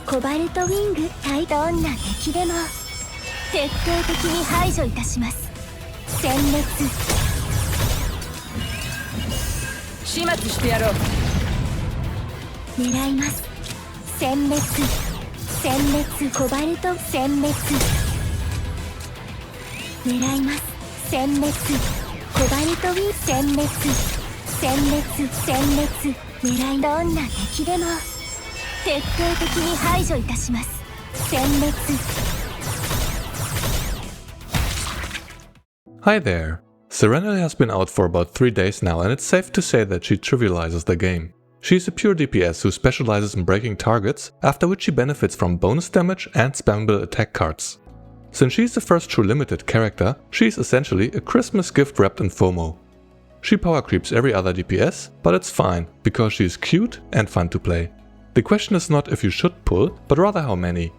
コバルトウィング対どんな敵でも徹底的に排除いたします。殲滅。始末してやろう。狙います。殲滅。殲滅。コバルト殲滅。狙います。殲滅。コバルトウィン殲滅。殲滅。殲滅。狙いどんな敵でも徹底的に排除いたします。殲滅。Hi there! Sereniel has been out for about 3 days now, and it's safe to say that she trivializes the game. She's a pure DPS who specializes in breaking targets, after which she benefits from bonus damage and spammable attack cards. Since she's the first true limited character, she's essentially a Christmas gift wrapped in FOMO. She power creeps every other DPS, but it's fine, because she is cute and fun to play. The question is not if you should pull, but rather how many.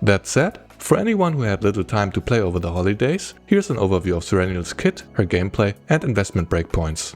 That said, for anyone who had little time to play over the holidays, here's an overview of Sereniel's kit, her gameplay and investment breakpoints.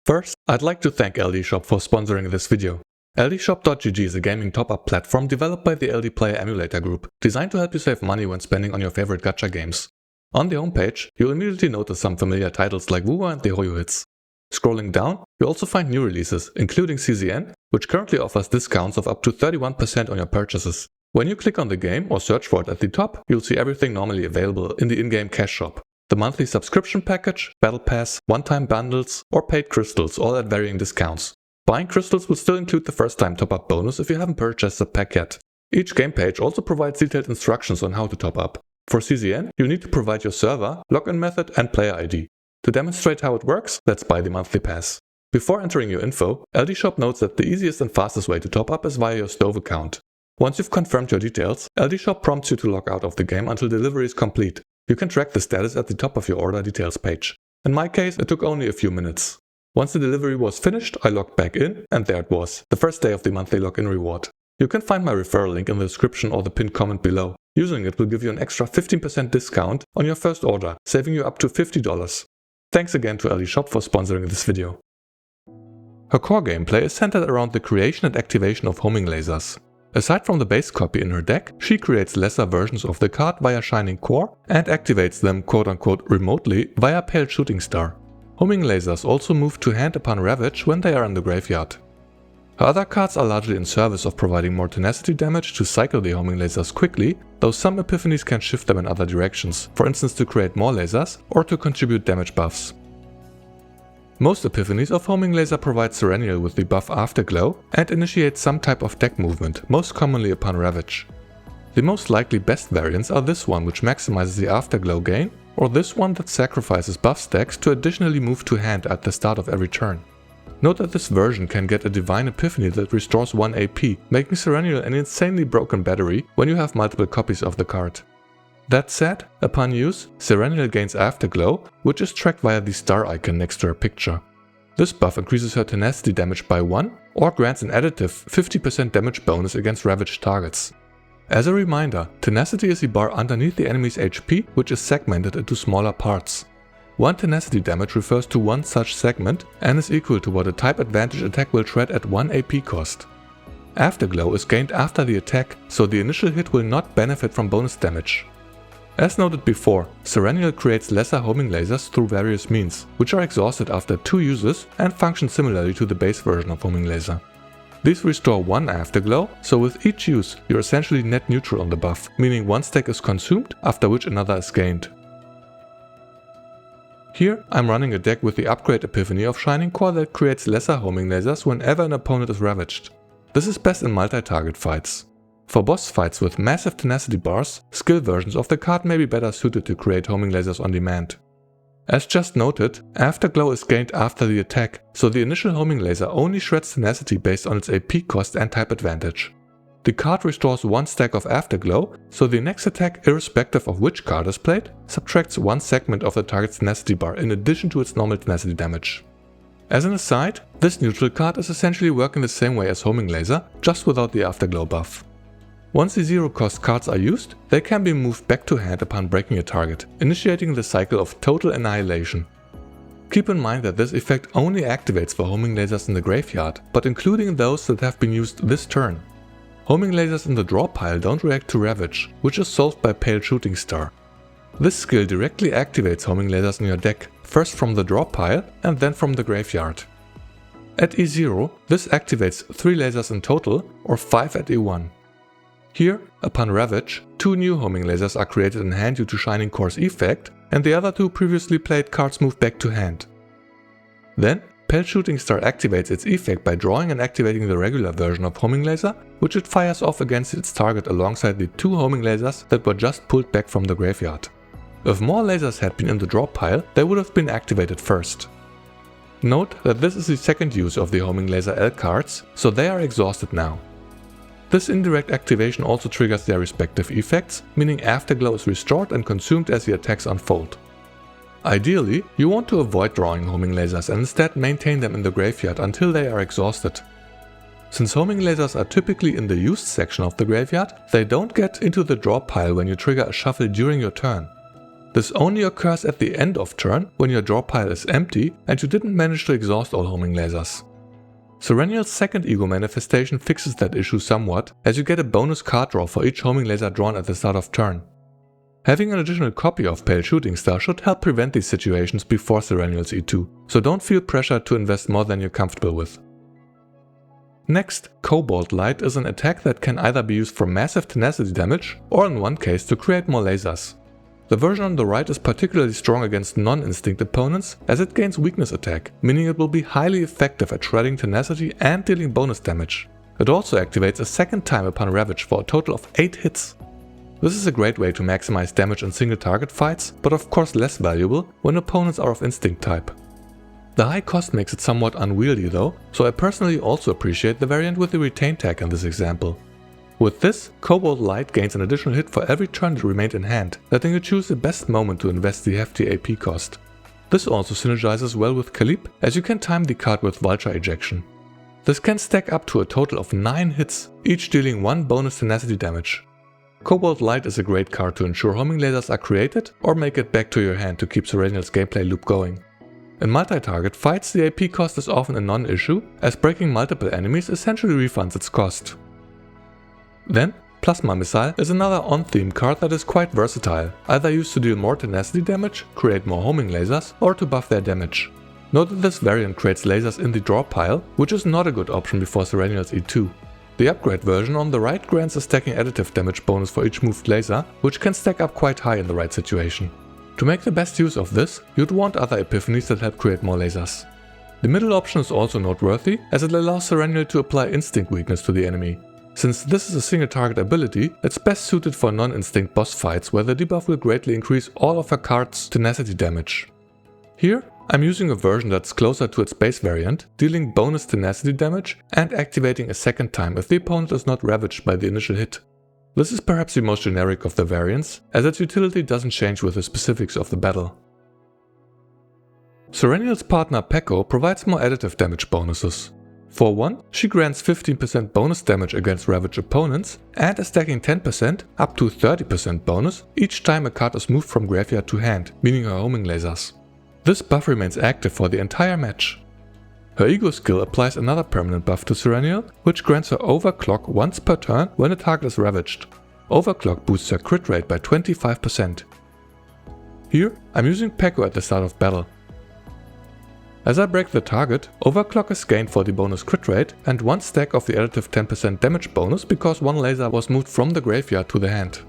First, I'd like to thank LD Shop for sponsoring this video. LDshop.gg is a gaming top-up platform developed by the LD Player Emulator Group, designed to help you save money when spending on your favorite gacha games. On the homepage, you'll immediately notice some familiar titles like Wuwa and the Hoyo hits. Scrolling down, you also find new releases, including CZN, which currently offers discounts of up to 31% on your purchases. When you click on the game or search for it at the top, you'll see everything normally available in the in-game cash shop. The monthly subscription package, battle pass, one-time bundles, or paid crystals, all at varying discounts. Buying crystals will still include the first-time top-up bonus if you haven't purchased the pack yet. Each game page also provides detailed instructions on how to top up. For CZN, you need to provide your server, login method and player ID. To demonstrate how it works, let's buy the monthly pass. Before entering your info, LD Shop notes that the easiest and fastest way to top up is via your Stove account. Once you've confirmed your details, LD Shop prompts you to log out of the game until delivery is complete. You can track the status at the top of your order details page. In my case, it took only a few minutes. Once the delivery was finished, I logged back in, and there it was, the first day of the monthly login reward. You can find my referral link in the description or the pinned comment below. Using it will give you an extra 15% discount on your first order, saving you up to $50. Thanks again to LD Shop for sponsoring this video. Her core gameplay is centered around the creation and activation of homing lasers. Aside from the base copy in her deck, she creates lesser versions of the card via Shining Core and activates them quote-unquote remotely via Pale Shooting Star. Homing lasers also move to hand upon Ravage when they are in the graveyard. Her other cards are largely in service of providing more tenacity damage to cycle the homing lasers quickly, though some epiphanies can shift them in other directions, for instance to create more lasers or to contribute damage buffs. Most epiphanies of homing laser provide Sereniel with the buff Afterglow and initiate some type of deck movement, most commonly upon Ravage. The most likely best variants are this one which maximizes the Afterglow gain, or this one that sacrifices buff stacks to additionally move to hand at the start of every turn. Note that this version can get a Divine Epiphany that restores 1 AP, making Sereniel an insanely broken battery when you have multiple copies of the card. That said, upon use, Sereniel gains Afterglow, which is tracked via the star icon next to her picture. This buff increases her tenacity damage by 1 or grants an additive 50% damage bonus against ravaged targets. As a reminder, tenacity is the bar underneath the enemy's HP, which is segmented into smaller parts. 1 tenacity damage refers to one such segment and is equal to what a type advantage attack will shred at 1 AP cost. Afterglow is gained after the attack, so the initial hit will not benefit from bonus damage. As noted before, Sereniel creates lesser homing lasers through various means, which are exhausted after 2 uses and function similarly to the base version of homing laser. These restore 1 Afterglow, so with each use you're essentially net neutral on the buff, meaning 1 stack is consumed, after which another is gained. Here I'm running a deck with the upgrade epiphany of Shining Core that creates lesser homing lasers whenever an opponent is ravaged. This is best in multi-target fights. For boss fights with massive tenacity bars, skill versions of the card may be better suited to create homing lasers on demand. As just noted, Afterglow is gained after the attack, so the initial homing laser only shreds tenacity based on its AP cost and type advantage. The card restores 1 stack of Afterglow, so the next attack, irrespective of which card is played, subtracts 1 segment of the target's tenacity bar in addition to its normal tenacity damage. As an aside, this neutral card is essentially working the same way as homing laser, just without the Afterglow buff. Once the zero cost cards are used, they can be moved back to hand upon breaking a target, initiating the cycle of total annihilation. Keep in mind that this effect only activates for homing lasers in the graveyard, but including those that have been used this turn. homing lasers in the draw pile don't react to Ravage, which is solved by Pale Shooting Star. This skill directly activates homing lasers in your deck, first from the draw pile and then from the graveyard. At E0, this activates 3 lasers in total, or 5 at E1. Here, upon Ravage, 2 new homing lasers are created in hand due to Shining Core's effect, and the other 2 previously played cards move back to hand. Then, Pale Shooting Star activates its effect by drawing and activating the regular version of homing laser, which it fires off against its target alongside the 2 homing lasers that were just pulled back from the graveyard. If more lasers had been in the draw pile, they would have been activated first. Note that this is the second use of the homing laser L cards, so they are exhausted now. This indirect activation also triggers their respective effects, meaning Afterglow is restored and consumed as the attacks unfold. Ideally, you want to avoid drawing homing lasers and instead maintain them in the graveyard until they are exhausted. Since homing lasers are typically in the used section of the graveyard, they don't get into the draw pile when you trigger a shuffle during your turn. This only occurs at the end of turn when your draw pile is empty and you didn't manage to exhaust all homing lasers. Sereniel's second ego manifestation fixes that issue somewhat, as you get a bonus card draw for each homing laser drawn at the start of turn. Having an additional copy of Pale Shooting Star should help prevent these situations before Sereniel's E2, so don't feel pressured to invest more than you're comfortable with. Next, Cobalt Light is an attack that can either be used for massive tenacity damage or in one case to create more lasers. The version on the right is particularly strong against non-instinct opponents as it gains weakness attack, meaning it will be highly effective at shredding tenacity and dealing bonus damage. It also activates a second time upon Ravage for a total of 8 hits. This is a great way to maximize damage in single target fights, but of course less valuable when opponents are of instinct type. The high cost makes it somewhat unwieldy though, so I personally also appreciate the variant with the retain tag in this example. With this, Cobalt Light gains an additional hit for every turn that remained in hand, letting you choose the best moment to invest the hefty AP cost. This also synergizes well with Calip, as you can time the card with Vulture Ejection. This can stack up to a total of 9 hits, each dealing 1 bonus tenacity damage. Cobalt Light is a great card to ensure homing lasers are created or make it back to your hand to keep Sereniel's gameplay loop going. In multi-target fights, the AP cost is often a non-issue, as breaking multiple enemies essentially refunds its cost. Then, Plasma Missile is another on-theme card that is quite versatile, either used to deal more tenacity damage, create more homing lasers, or to buff their damage. Note that this variant creates lasers in the draw pile, which is not a good option before Sereniel's E2. The upgrade version on the right grants a stacking additive damage bonus for each moved laser, which can stack up quite high in the right situation. To make the best use of this, you'd want other epiphanies that help create more lasers. The middle option is also noteworthy, as it allows Sereniel to apply instinct weakness to the enemy. Since this is a single target ability, it's best suited for non-instinct boss fights where the debuff will greatly increase all of her cards' tenacity damage. Here, I'm using a version that's closer to its base variant, dealing bonus tenacity damage and activating a second time if the opponent is not ravaged by the initial hit. This is perhaps the most generic of the variants, as its utility doesn't change with the specifics of the battle. Sereniel's partner Peko provides more additive damage bonuses. For one, she grants 15% bonus damage against ravaged opponents and a stacking 10% up to 30% bonus each time a card is moved from graveyard to hand, meaning her homing lasers. This buff remains active for the entire match. Her ego skill applies another permanent buff to Sereniel, which grants her overclock once per turn when a target is ravaged. Overclock boosts her crit rate by 25%. Here, I'm using Peko at the start of battle. As I break the target, overclock is gained for the bonus crit rate and 1 stack of the additive 10% damage bonus because 1 laser was moved from the graveyard to the hand.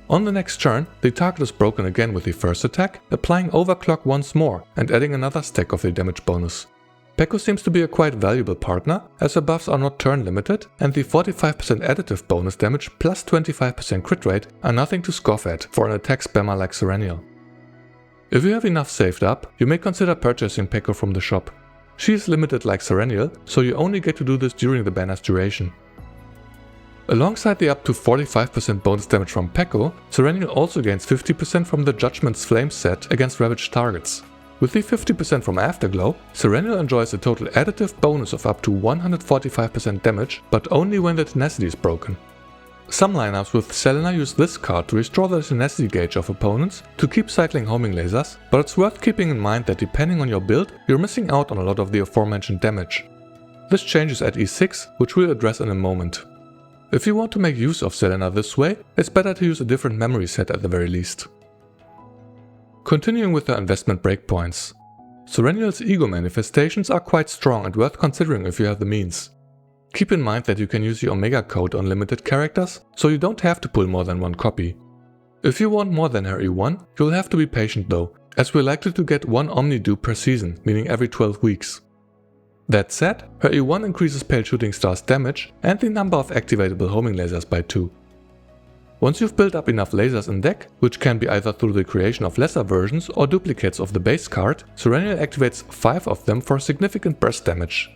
On the next turn, the target is broken again with the first attack, applying overclock once more and adding another stack of the damage bonus. Peko seems to be a quite valuable partner, as her buffs are not turn limited and the 45% additive bonus damage plus 25% crit rate are nothing to scoff at for an attack spammer like Sereniel. If you have enough saved up, you may consider purchasing Peko from the shop. She is limited like Sereniel, so you only get to do this during the banner's duration. Alongside the up to 45% bonus damage from Peko, Sereniel also gains 50% from the Judgment's Flame set against ravaged targets. With the 50% from Afterglow, Sereniel enjoys a total additive bonus of up to 145% damage, but only when the tenacity is broken. Some lineups with Selena use this card to restore the tenacity gauge of opponents to keep cycling homing lasers, but it's worth keeping in mind that depending on your build, you're missing out on a lot of the aforementioned damage. This changes at E6, which we'll address in a moment. If you want to make use of Selena this way, it's better to use a different memory set at the very least. Continuing with the investment breakpoints. Sereniel's ego manifestations are quite strong and worth considering if you have the means. Keep in mind that you can use the Omega code on limited characters, so you don't have to pull more than one copy. If you want more than her E1, you'll have to be patient though, as we're likely to get one Omni dupe per season, meaning every 12 weeks. That said, her E1 increases Pale Shooting Star's damage and the number of activatable homing lasers by 2. Once you've built up enough lasers in deck, which can be either through the creation of lesser versions or duplicates of the base card, Sereniel activates 5 of them for significant burst damage.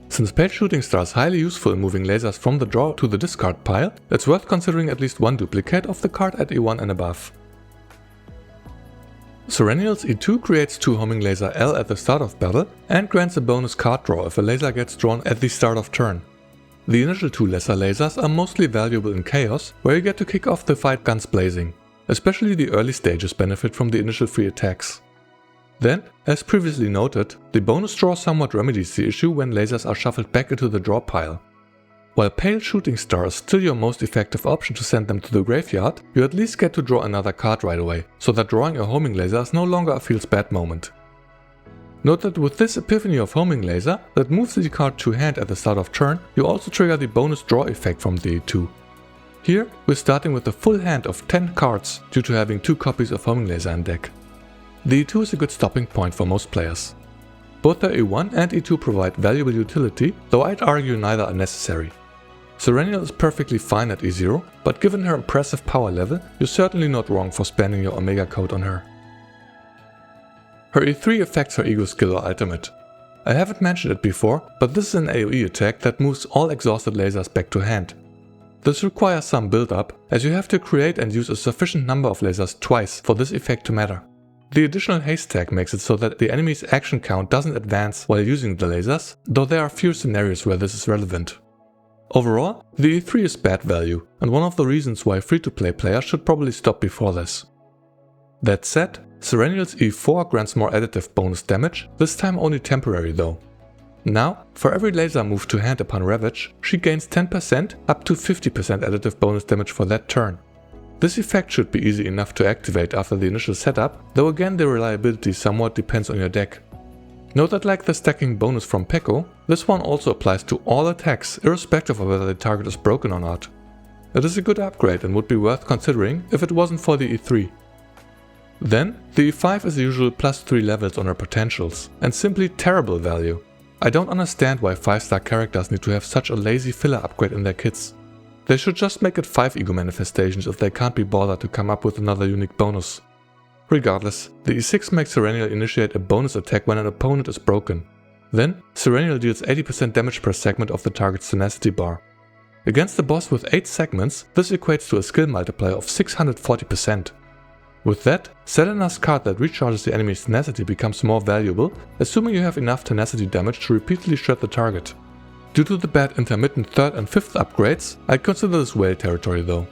Since Pale Shooting Star is highly useful in moving lasers from the draw to the discard pile, it's worth considering at least one duplicate of the card at E1 and above. Sereniel's E2 creates 2 homing laser L at the start of battle and grants a bonus card draw if a laser gets drawn at the start of turn. The initial 2 lesser lasers are mostly valuable in Chaos, where you get to kick off the fight guns blazing. Especially the early stages benefit from the initial free attacks. Then, as previously noted, the bonus draw somewhat remedies the issue when lasers are shuffled back into the draw pile. While Pale Shooting Star is still your most effective option to send them to the graveyard, you at least get to draw another card right away, so that drawing a homing laser is no longer a feels bad moment. Note that with this epiphany of homing laser that moves the card to hand at the start of turn, you also trigger the bonus draw effect from the E2. Here, we're starting with a full hand of 10 cards due to having 2 copies of homing laser in deck. The E2 is a good stopping point for most players. Both the E1 and E2 provide valuable utility, though I'd argue neither are necessary. Sereniel is perfectly fine at E0, but given her impressive power level, you're certainly not wrong for spamming your Omega code on her. Her E3 affects her ego skill or ultimate. I haven't mentioned it before, but this is an AoE attack that moves all exhausted lasers back to hand. This requires some build up, as you have to create and use a sufficient number of lasers twice for this effect to matter. The additional haste tag makes it so that the enemy's action count doesn't advance while using the lasers, though there are few scenarios where this is relevant. Overall, the E3 is bad value, and one of the reasons why free-to-play players should probably stop before this. That said, Sereniel's E4 grants more additive bonus damage, this time only temporary though. Now, for every laser moved to hand upon Ravage, she gains 10% up to 50% additive bonus damage for that turn. This effect should be easy enough to activate after the initial setup, though again the reliability somewhat depends on your deck. Note that like the stacking bonus from Peko, this one also applies to all attacks irrespective of whether the target is broken or not. It is a good upgrade and would be worth considering if it wasn't for the E3. Then, the E5 is the usual +3 levels on her potentials, and simply terrible value. I don't understand why 5-star characters need to have such a lazy filler upgrade in their kits. They should just make it 5 ego manifestations if they can't be bothered to come up with another unique bonus. Regardless, the E6 makes Sereniel initiate a bonus attack when an opponent is broken. Then, Sereniel deals 80% damage per segment of the target's tenacity bar. Against the boss with 8 segments, this equates to a skill multiplier of 640%. With that, Selena's card that recharges the enemy's tenacity becomes more valuable, assuming you have enough tenacity damage to repeatedly shred the target. Due to the bad intermittent 3rd and 5th upgrades, I consider this whale territory though.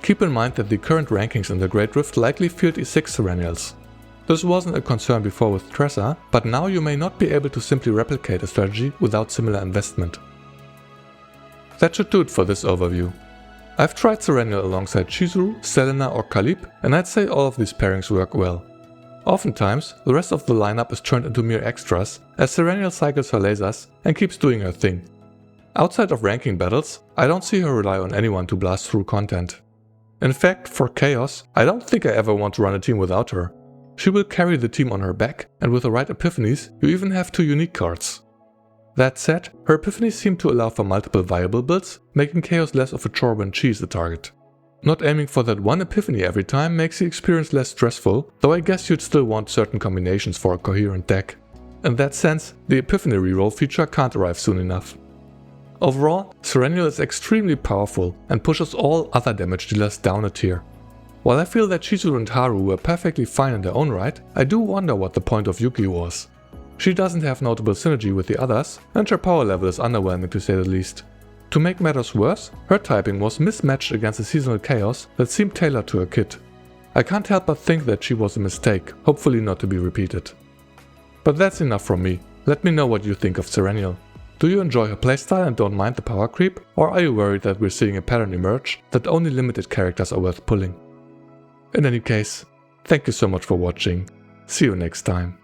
Keep in mind that the current rankings in the Great Rift likely field E6 Sereniels. This wasn't a concern before with Tressa, but now you may not be able to simply replicate a strategy without similar investment. That should do it for this overview. I've tried Sereniel alongside Chizuru, Selena or Kalib, and I'd say all of these pairings work well. Oftentimes, the rest of the lineup is turned into mere extras, as Sereniel cycles her lasers and keeps doing her thing. Outside of ranking battles, I don't see her rely on anyone to blast through content. In fact, for Chaos, I don't think I ever want to run a team without her. She will carry the team on her back, and with the right epiphanies, you even have 2 unique cards. That said, her epiphanies seem to allow for multiple viable builds, making Chaos less of a chore when she's the target. Not aiming for that one epiphany every time makes the experience less stressful, though I guess you'd still want certain combinations for a coherent deck. In that sense, the epiphany reroll feature can't arrive soon enough. Overall, Sereniel is extremely powerful and pushes all other damage dealers down a tier. While I feel that Chizuru and Haru were perfectly fine in their own right, I do wonder what the point of Yuki was. She doesn't have notable synergy with the others, and her power level is underwhelming to say the least. To make matters worse, her typing was mismatched against a seasonal chaos that seemed tailored to her kit. I can't help but think that she was a mistake, hopefully not to be repeated. But that's enough from me. Let me know what you think of Sereniel. Do you enjoy her playstyle and don't mind the power creep? Or are you worried that we're seeing a pattern emerge that only limited characters are worth pulling? In any case, thank you so much for watching. See you next time.